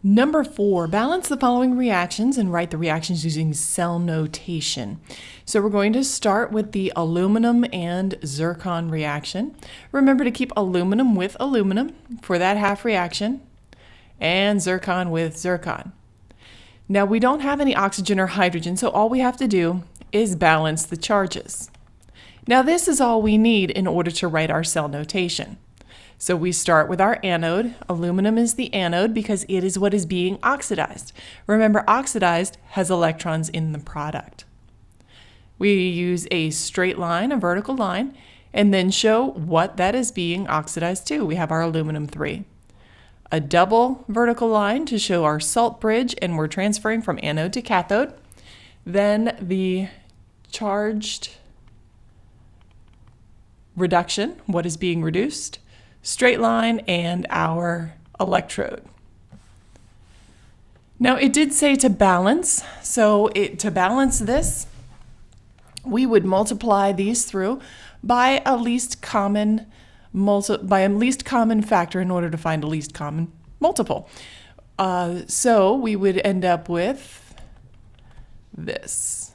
Number 4, balance the following reactions and write the reactions using cell notation. So we're going to start with the aluminum and zircon reaction. Remember to keep aluminum with aluminum for that half reaction and zircon with zircon. Now we don't have any oxygen or hydrogen, so all we have to do is balance the charges. Now this is all we need in order to write our cell notation. So we start with our anode. Aluminum is the anode because it is what is being oxidized. Remember, oxidized has electrons in the product. We use a straight line, a vertical line, and then show what that is being oxidized to. We have our aluminum 3. A double vertical line to show our salt bridge, and we're transferring from anode to cathode. Then the charged reduction, what is being reduced, straight line, and our electrode. Now it did say to balance, so to balance this, we would multiply these through by a least common factor in order to find a least common multiple. So we would end up with this.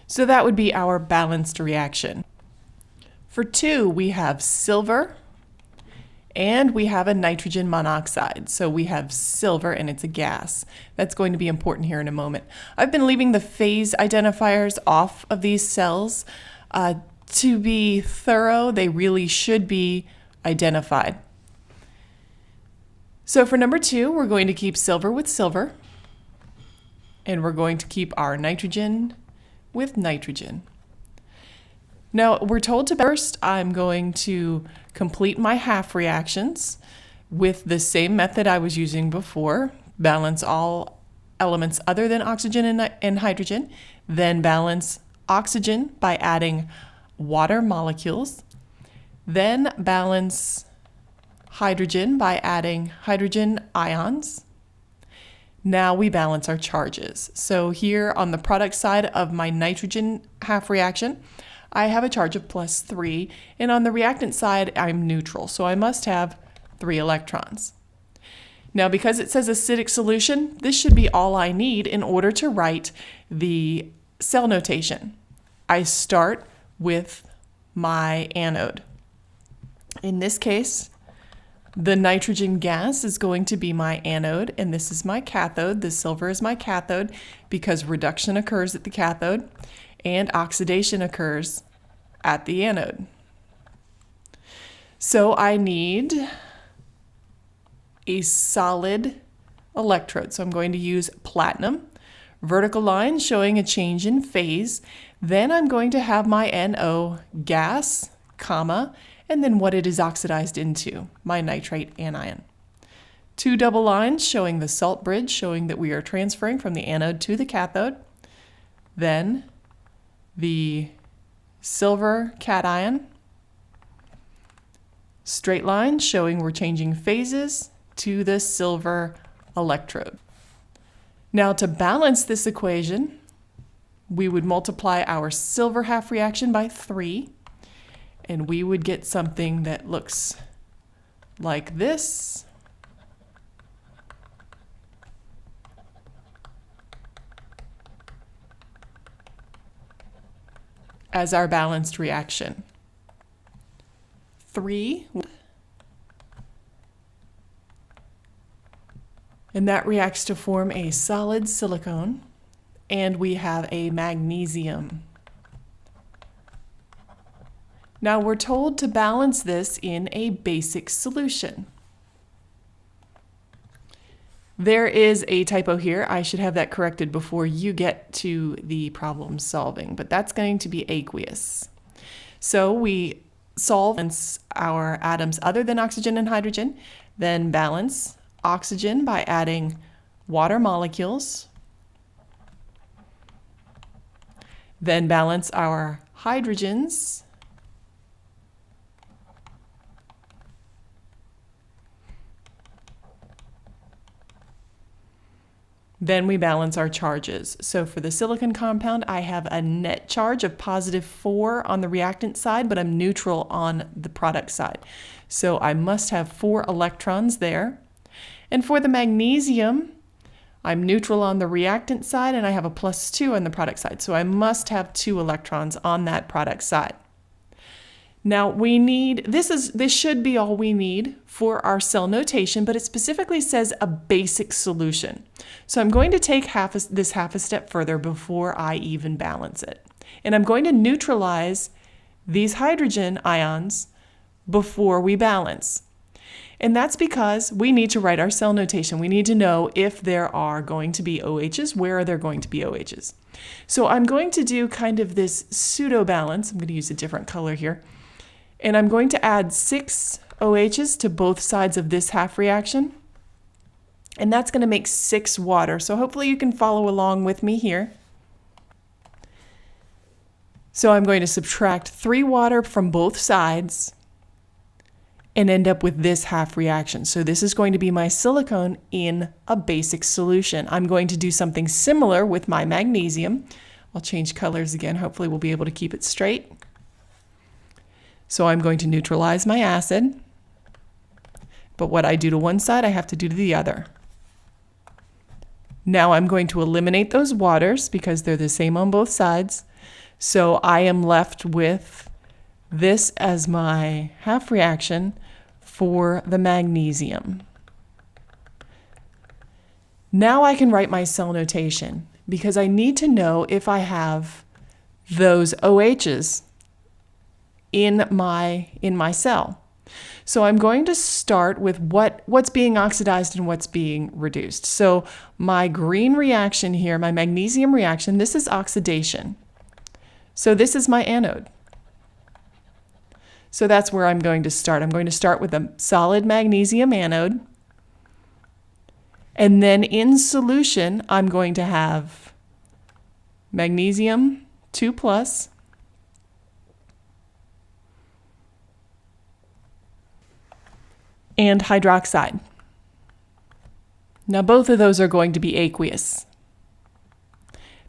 So that would be our balanced reaction. For 2, we have silver and we have a nitrogen monoxide. So we have silver and it's a gas. That's going to be important here in a moment. I've been leaving the phase identifiers off of these cells. To be thorough, they really should be identified. So for number 2, we're going to keep silver with silver, and we're going to keep our nitrogen with nitrogen. Now we're told to first, I'm going to complete my half reactions with the same method I was using before, balance all elements other than oxygen and hydrogen, then balance oxygen by adding water molecules, then balance hydrogen by adding hydrogen ions. Now we balance our charges. So here on the product side of my nitrogen half reaction, I have a charge of +3, and on the reactant side, I'm neutral, so I must have 3 electrons. Now because it says acidic solution, this should be all I need in order to write the cell notation. I start with my anode. In this case, the nitrogen gas is going to be my anode, and this is my cathode. The silver is my cathode because reduction occurs at the cathode and oxidation occurs at the anode. So I need a solid electrode. So I'm going to use platinum, vertical line showing a change in phase. Then I'm going to have my NO gas, comma, and then what it is oxidized into, my nitrate anion. 2 double lines showing the salt bridge, showing that we are transferring from the anode to the cathode. Then the silver cation. Straight line showing we're changing phases to the silver electrode. Now to balance this equation, we would multiply our silver half reaction by 3. And we would get something that looks like this. As our balanced reaction. 3. And that reacts to form a solid silicone. And we have a magnesium. Now we're told to balance this in a basic solution. There is a typo here. I should have that corrected before you get to the problem solving, but that's going to be aqueous. So we solve our atoms other than oxygen and hydrogen, then balance oxygen by adding water molecules, then balance our hydrogens Then we balance our charges. So for the silicon compound, I have a net charge of +4 on the reactant side, but I'm neutral on the product side. So I must have 4 electrons there. And for the magnesium, I'm neutral on the reactant side and I have a +2 on the product side. So I must have 2 electrons on that product side. Now we need, this should be all we need for our cell notation, but it specifically says a basic solution. So I'm going to take this half a step further before I even balance it. And I'm going to neutralize these hydrogen ions before we balance. And that's because we need to write our cell notation. We need to know if there are going to be OHs, where are there going to be OHs. So I'm going to do kind of this pseudo balance. I'm going to use a different color here. And I'm going to add 6 OHs to both sides of this half reaction. And that's going to make 6 water. So hopefully you can follow along with me here. So I'm going to subtract 3 water from both sides and end up with this half reaction. So this is going to be my silicon in a basic solution. I'm going to do something similar with my magnesium. I'll change colors again. Hopefully we'll be able to keep it straight. So I'm going to neutralize my acid, but what I do to one side, I have to do to the other. Now I'm going to eliminate those waters because they're the same on both sides. So I am left with this as my half reaction for the magnesium. Now I can write my cell notation because I need to know if I have those OHs in my cell. So I'm going to start with what's being oxidized and what's being reduced. So my green reaction here, my magnesium reaction, this is oxidation. So this is my anode. So that's where I'm going to start. I'm going to start with a solid magnesium anode. And then in solution, I'm going to have magnesium 2+, and hydroxide. Now both of those are going to be aqueous.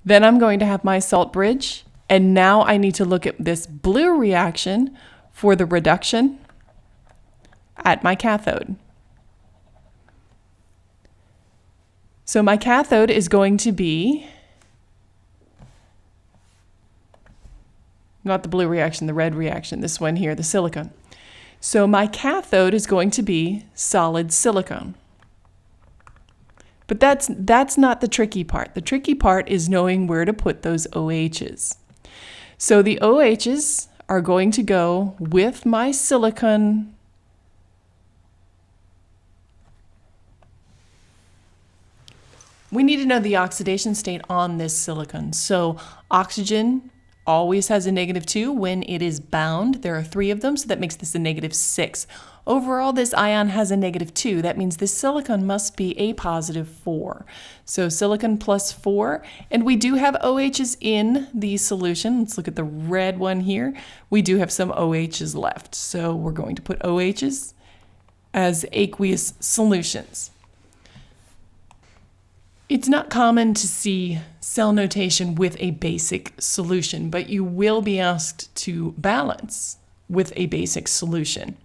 Then I'm going to have my salt bridge, and now I need to look at this blue reaction for the reduction at my cathode. So my cathode is going to be, not the blue reaction, the red reaction, this one here, the silicon. So my cathode is going to be solid silicon. But that's not the tricky part. The tricky part is knowing where to put those OHs. So the OHs are going to go with my silicon. We need to know the oxidation state on this silicon. So oxygen always has a -2 when it is bound. There are 3 of them, so that makes this a -6. Overall, this ion has a -2. That means this silicon must be a +4. So silicon +4, and we do have OHs in the solution. Let's look at the red one here. We do have some OHs left. So we're going to put OHs as aqueous solutions. It's not common to see cell notation with a basic solution, but you will be asked to balance with a basic solution.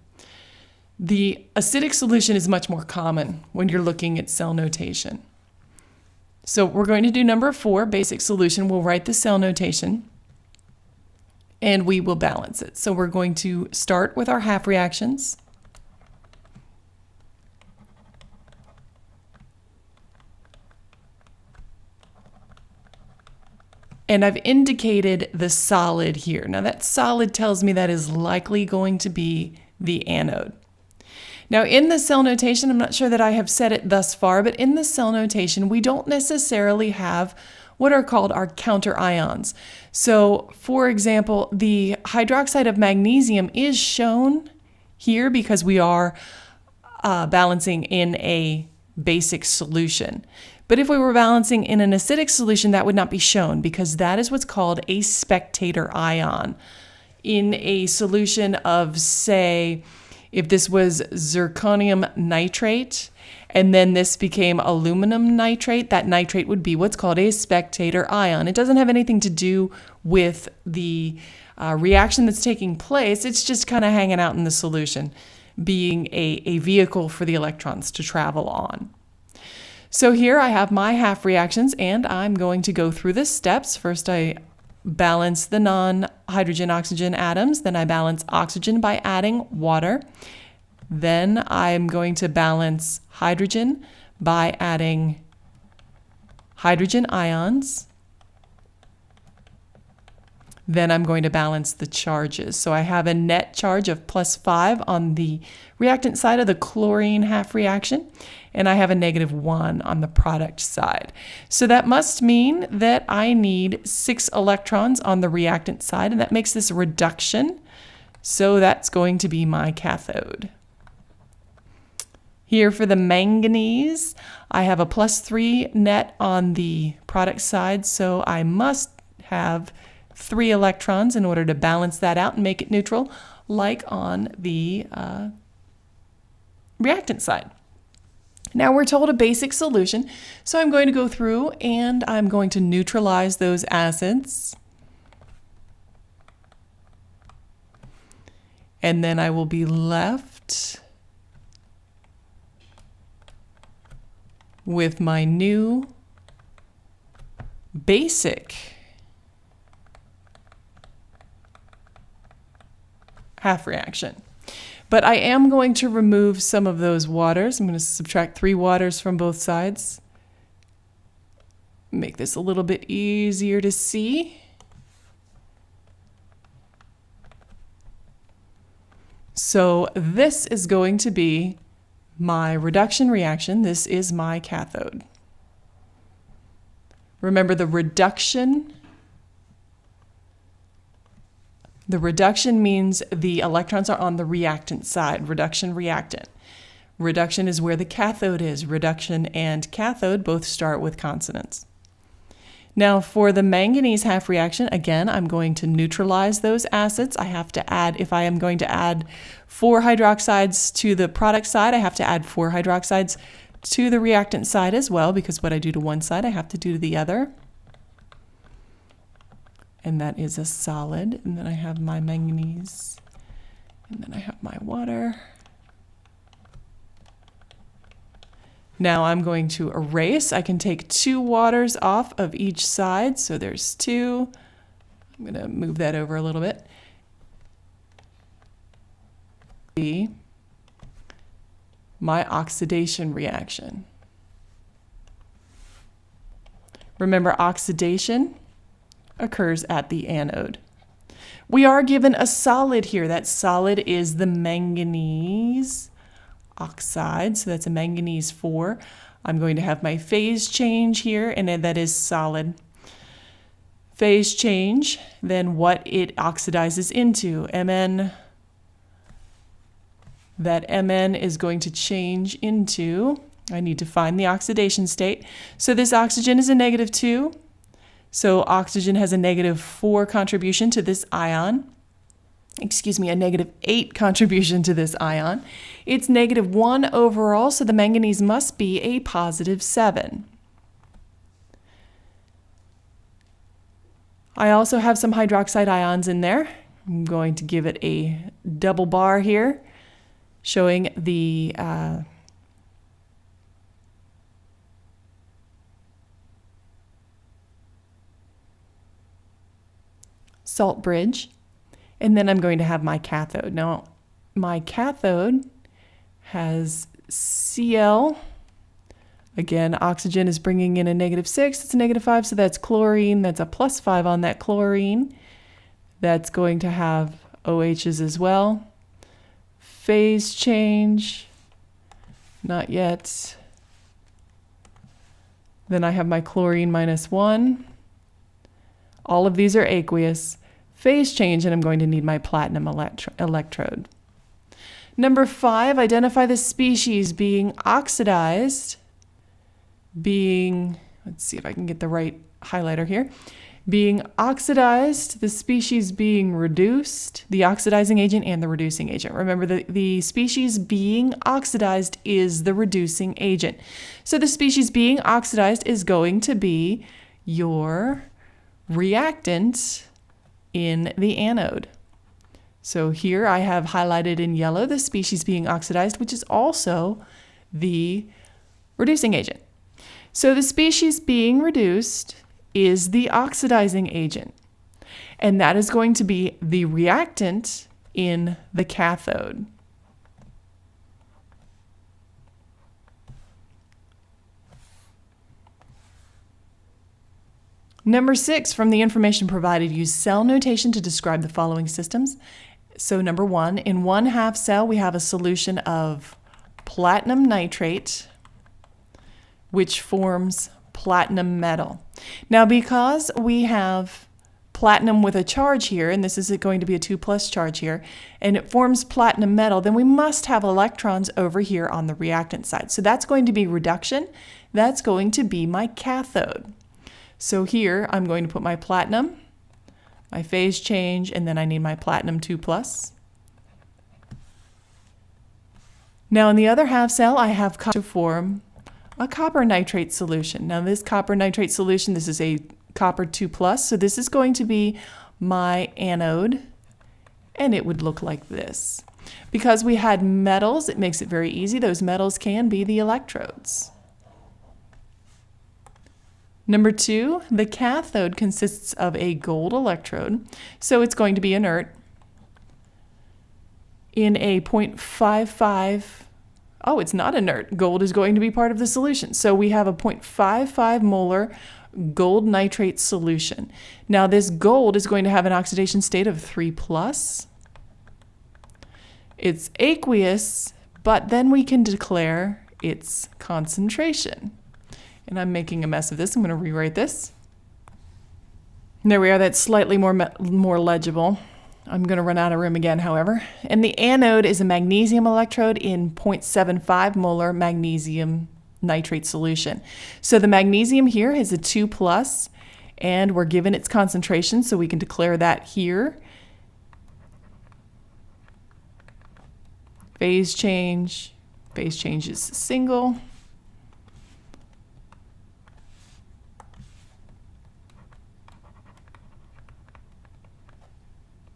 The acidic solution is much more common when you're looking at cell notation. So we're going to do number 4, basic solution. We'll write the cell notation and we will balance it. So we're going to start with our half reactions. And I've indicated the solid here. Now that solid tells me that is likely going to be the anode. Now in the cell notation, I'm not sure that I have said it thus far, but in the cell notation, we don't necessarily have what are called our counter ions. So for example, the hydroxide of magnesium is shown here because we are balancing in a basic solution. But if we were balancing in an acidic solution, that would not be shown because that is what's called a spectator ion. In a solution of, say, If this was zirconium nitrate, and then this became aluminum nitrate, that nitrate would be what's called a spectator ion. It doesn't have anything to do with the reaction that's taking place. It's just kind of hanging out in the solution, being a vehicle for the electrons to travel on. So here I have my half reactions, and I'm going to go through the steps. First, I balance the non-hydrogen oxygen atoms. Then I balance oxygen by adding water. Then I'm going to balance hydrogen by adding hydrogen ions. Then I'm going to balance the charges. So I have a net charge of +5 on the reactant side of the chlorine half reaction, and I have a -1 on the product side. So that must mean that I need 6 electrons on the reactant side, and that makes this a reduction. So that's going to be my cathode. Here for the manganese, I have a +3 net on the product side, so I must have 3 electrons in order to balance that out and make it neutral, like on the reactant side. Now we're told a basic solution, so I'm going to go through and I'm going to neutralize those acids. And then I will be left with my new basic half reaction. But I am going to remove some of those waters. I'm going to subtract 3 waters from both sides. Make this a little bit easier to see. So this is going to be my reduction reaction. This is my cathode. Remember the reduction means the electrons are on the reactant side, reduction reactant. Reduction is where the cathode is. Reduction and cathode both start with consonants. Now for the manganese half reaction, again, I'm going to neutralize those acids. I have to add, if I am going to add 4 hydroxides to the product side, I have to add 4 hydroxides to the reactant side as well, because what I do to one side, I have to do to the other. And that is a solid. And then I have my manganese. And then I have my water. Now I'm going to erase. I can take 2 waters off of each side. So there's 2. I'm going to move that over a little bit. My oxidation reaction. Remember, oxidation occurs at the anode. We are given a solid here. That solid is the manganese oxide, so that's a manganese 4. I'm going to have my phase change here, and that is solid. Phase change, then what it oxidizes into, Mn. That Mn is going to change into, I need to find the oxidation state. So this oxygen is a -2. So oxygen has a -4 contribution to this ion. Excuse me, a -8 contribution to this ion. It's -1 overall, so the manganese must be a +7. I also have some hydroxide ions in there. I'm going to give it a double bar here, showing the salt bridge, and then I'm going to have my cathode. Now, my cathode has Cl. Again, oxygen is bringing in a -6, it's a -5, so that's chlorine. That's a +5 on that chlorine. That's going to have OHs as well. Phase change, not yet. Then I have my chlorine -1. All of these are aqueous. Phase change, and I'm going to need my platinum electrode. Number 5, identify the species being oxidized, let's see if I can get the right highlighter here, Being oxidized, the species being reduced, the oxidizing agent and the reducing agent. Remember, the species being oxidized is the reducing agent. So the species being oxidized is going to be your reactant in the anode. So here I have highlighted in yellow the species being oxidized, which is also the reducing agent. So the species being reduced is the oxidizing agent, and that is going to be the reactant in the cathode. Number 6, from the information provided, use cell notation to describe the following systems. So number 1, in 1/2 cell, we have a solution of platinum nitrate, which forms platinum metal. Now, because we have platinum with a charge here, and this is going to be a 2+ charge here, and it forms platinum metal, then we must have electrons over here on the reactant side. So that's going to be reduction. That's going to be my cathode. So here I'm going to put my platinum, my phase change, and then I need my platinum 2+. Now in the other half cell, I have to form a copper nitrate solution. Now this copper nitrate solution, this is a copper 2+, so this is going to be my anode, and it would look like this. Because we had metals, it makes it very easy. Those metals can be the electrodes. Number 2, the cathode consists of a gold electrode, so it's going to be inert in a 0.55. Oh, it's not inert. Gold is going to be part of the solution. So we have a 0.55 molar gold nitrate solution. Now this gold is going to have an oxidation state of 3+. It's aqueous, but then we can declare its concentration. And I'm making a mess of this. I'm going to rewrite this. There we are. That's slightly more legible. I'm going to run out of room again, however. And the anode is a magnesium electrode in 0.75 molar magnesium nitrate solution. So the magnesium here is a 2+, and we're given its concentration, so we can declare that here. Phase change is single.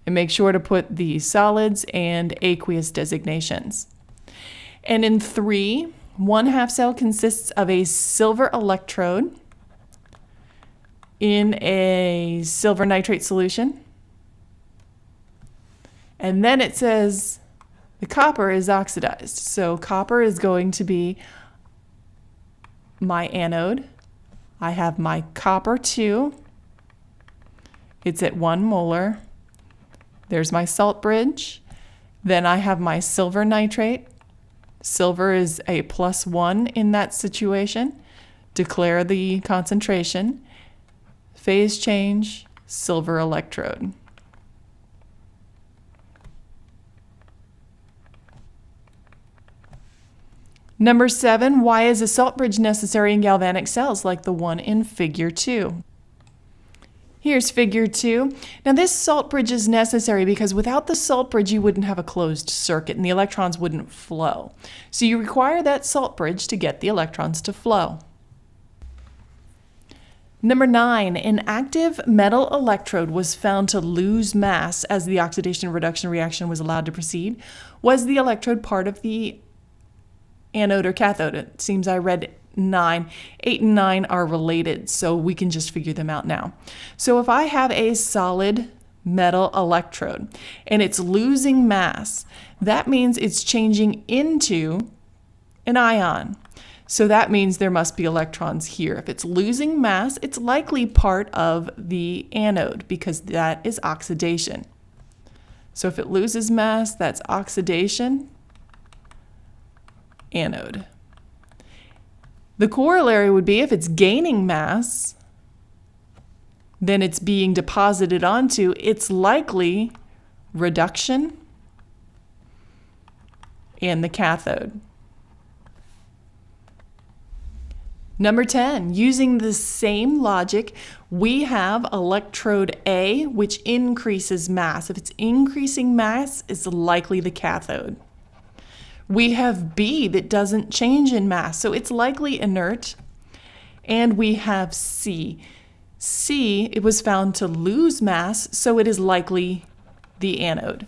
And make sure to put the solids and aqueous designations. And in 3, 1/2 cell consists of a silver electrode in a silver nitrate solution. And then it says the copper is oxidized. So copper is going to be my anode. I have my copper 2. It's at 1 molar. There's my salt bridge. Then I have my silver nitrate. Silver is a +1 in that situation. Declare the concentration. Phase change, silver electrode. Number 7, why is a salt bridge necessary in galvanic cells like the one in figure 2? Here's figure 2. Now this salt bridge is necessary because without the salt bridge you wouldn't have a closed circuit and the electrons wouldn't flow. So you require that salt bridge to get the electrons to flow. Number 9, an active metal electrode was found to lose mass as the oxidation reduction reaction was allowed to proceed. Was the electrode part of the anode or cathode? It seems I read 9. 8 and 9 are related, so we can just figure them out now. So if I have a solid metal electrode and it's losing mass, that means it's changing into an ion. So that means there must be electrons here. If it's losing mass, it's likely part of the anode because that is oxidation. So if it loses mass, that's oxidation, anode. The corollary would be if it's gaining mass, then it's being deposited onto, it's likely reduction and the cathode. Number 10, using the same logic, we have electrode A, which increases mass. If it's increasing mass, it's likely the cathode. We have B that doesn't change in mass, so it's likely inert. And we have C. C, it was found to lose mass, so it is likely the anode.